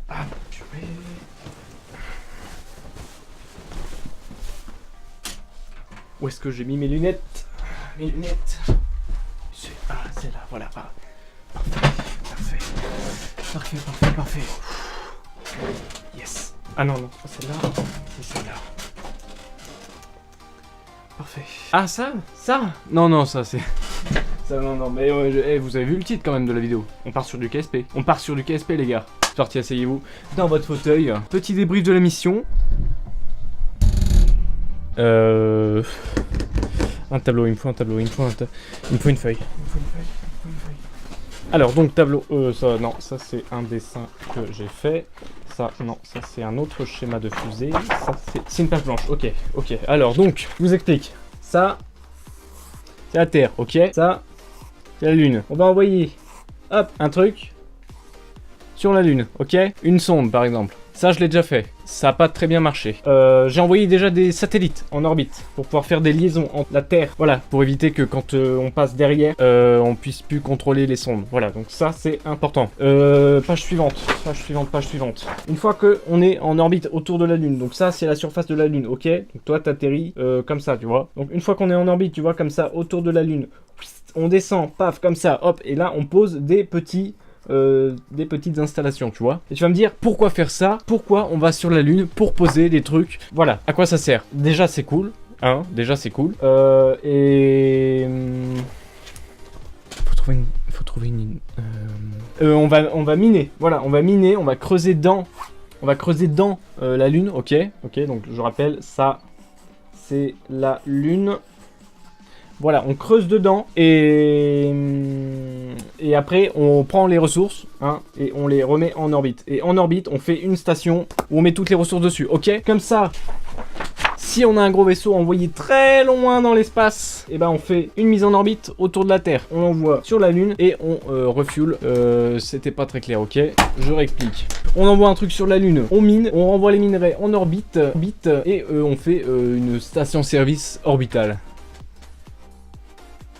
Ah, purée. Où est-ce que j'ai mis mes lunettes? Mes lunettes. Ah, c'est là, voilà. Ah, parfait. Parfait, parfait, parfait. Yes. Ah non, non, c'est celle-là. C'est celle-là. Parfait. Ah, ça? Non, non, ça, c'est... Ça, non, non, mais vous avez vu le titre quand même de la vidéo. On part sur du KSP. On part sur du KSP, les gars. C'est parti, asseyez-vous dans votre fauteuil. Petit débrief de la mission. Un tableau, il me faut un tableau, il me faut une feuille. Alors, donc, tableau, ça, non, ça c'est un dessin que j'ai fait. Ça, non, ça c'est un autre schéma de fusée. Ça, c'est une page blanche, ok, ok. Alors, donc, je vous explique. Ça, c'est la Terre, ok. Ça, c'est la Lune. On va envoyer, hop, un truc sur la Lune, ok. Une sonde, par exemple. Ça, je l'ai déjà fait. Ça n'a pas très bien marché. J'ai envoyé déjà des satellites en orbite pour pouvoir faire des liaisons entre la Terre. Voilà, pour éviter que quand on passe derrière, on puisse plus contrôler les sondes. Voilà, donc ça, c'est important. Page suivante, page suivante, page suivante. Une fois qu'on est en orbite autour de la Lune, donc ça, c'est la surface de la Lune, ok. Donc toi, t'atterris comme ça, tu vois. Donc une fois qu'on est en orbite, tu vois, comme ça, autour de la Lune, on descend, paf, comme ça, hop, et là, on pose des petites installations, tu vois. Et tu vas me dire, pourquoi faire ça? Pourquoi on va sur la Lune pour poser des trucs? Voilà, à quoi ça sert? Déjà, c'est cool. Hein, déjà, c'est cool. Faut trouver une... on va miner. Voilà, on va miner, on va creuser dans... la Lune, ok. Ok, donc je rappelle, ça, c'est la Lune. Voilà, on creuse dedans et après on prend les ressources hein, et on les remet en orbite. Et en orbite, on fait une station où on met toutes les ressources dessus, ok? Comme ça, si on a un gros vaisseau envoyé très loin dans l'espace, et ben on fait une mise en orbite autour de la Terre. On l'envoie sur la Lune et on refuel. C'était pas très clair, ok? Je réexplique. On envoie un truc sur la Lune, on mine, on renvoie les minerais en orbite, et on fait une station-service orbitale.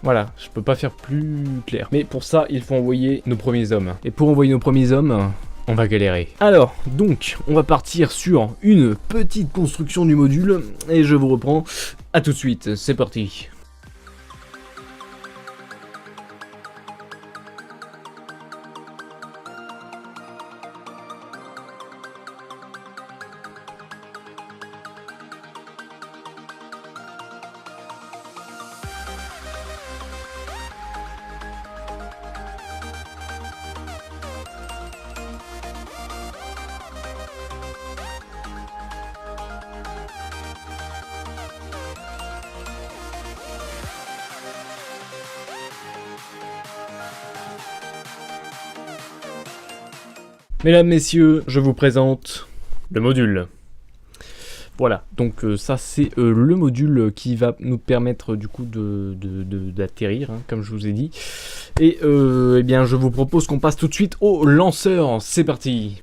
Voilà, je peux pas faire plus clair. Mais pour ça, il faut envoyer nos premiers hommes. Et pour envoyer nos premiers hommes, on va galérer. Alors, donc, on va partir sur une petite construction du module. Et je vous reprends. À tout de suite, c'est parti. Mesdames, messieurs, je vous présente le module. Voilà, donc ça c'est le module qui va nous permettre du coup d'atterrir, hein, comme je vous ai dit. Et eh bien je vous propose qu'on passe tout de suite au lanceur, c'est parti.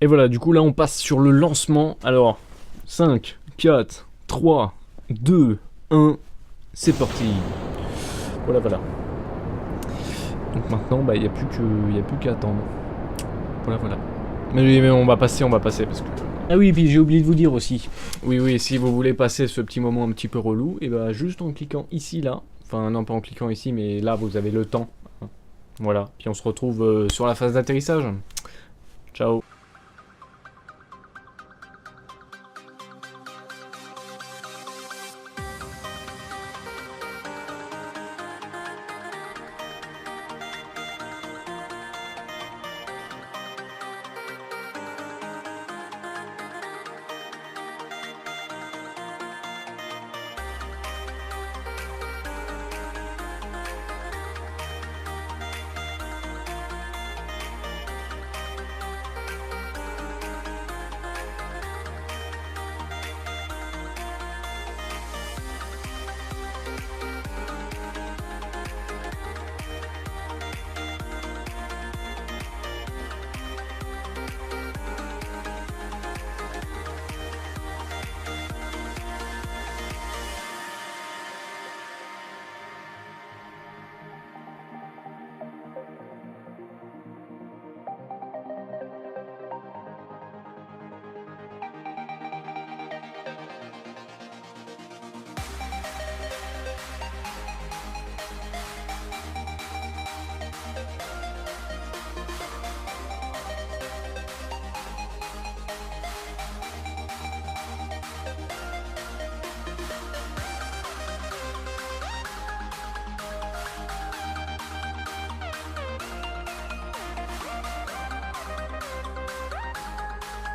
Et voilà, du coup là on passe sur le lancement. Alors, 5, 4, 3, 2, 1, c'est parti. Voilà, voilà. Donc maintenant, bah, il n'y a plus qu'à attendre. Voilà, voilà. Mais on va passer parce que... Ah oui, puis j'ai oublié de vous dire aussi. Oui, oui, si vous voulez passer ce petit moment un petit peu relou, et bah juste en cliquant ici, là. Enfin, non, pas en cliquant ici, mais là, vous avez le temps. Voilà. Puis on se retrouve sur la phase d'atterrissage. Ciao.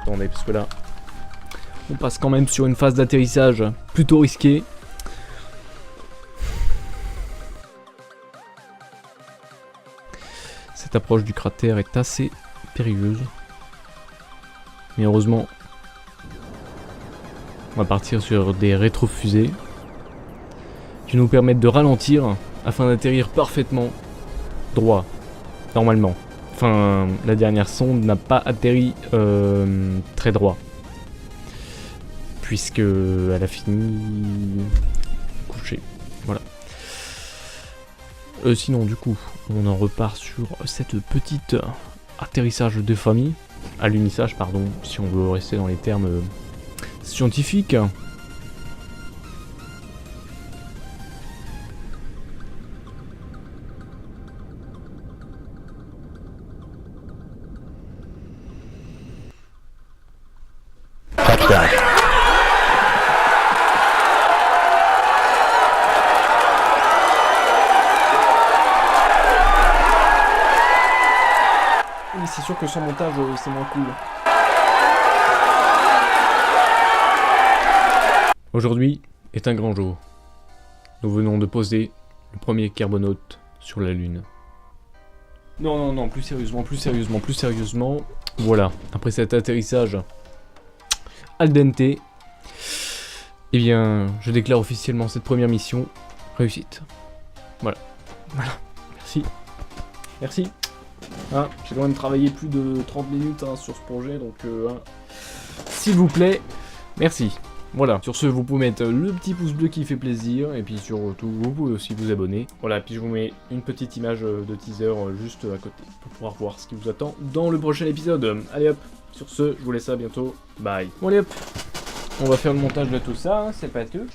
Attendez, parce que là, on passe quand même sur une phase d'atterrissage plutôt risquée. Cette approche du cratère est assez périlleuse. Mais heureusement, on va partir sur des rétrofusées qui nous permettent de ralentir afin d'atterrir parfaitement droit, normalement. Enfin, la dernière sonde n'a pas atterri très droit, puisque elle a fini couchée. Voilà. Sinon, du coup, on en repart sur cette petite atterrissage de famille, alunissage, pardon, si on veut rester dans les termes scientifiques. Mais c'est sûr que sans montage, c'est moins cool. Aujourd'hui est un grand jour. Nous venons de poser le premier carbonaute sur la Lune. Non, plus sérieusement. Voilà, après cet atterrissage al dente, eh bien, je déclare officiellement cette première mission réussite. Voilà, merci. Hein, j'ai quand même travaillé plus de 30 minutes sur ce projet, donc s'il vous plaît, merci. Voilà, sur ce, vous pouvez mettre le petit pouce bleu qui fait plaisir, et puis surtout, vous pouvez aussi vous abonner. Voilà, puis je vous mets une petite image de teaser juste à côté, pour pouvoir voir ce qui vous attend dans le prochain épisode. Allez hop, sur ce, je vous laisse à bientôt, bye. Bon allez hop, on va faire le montage de tout ça, c'est pas tout.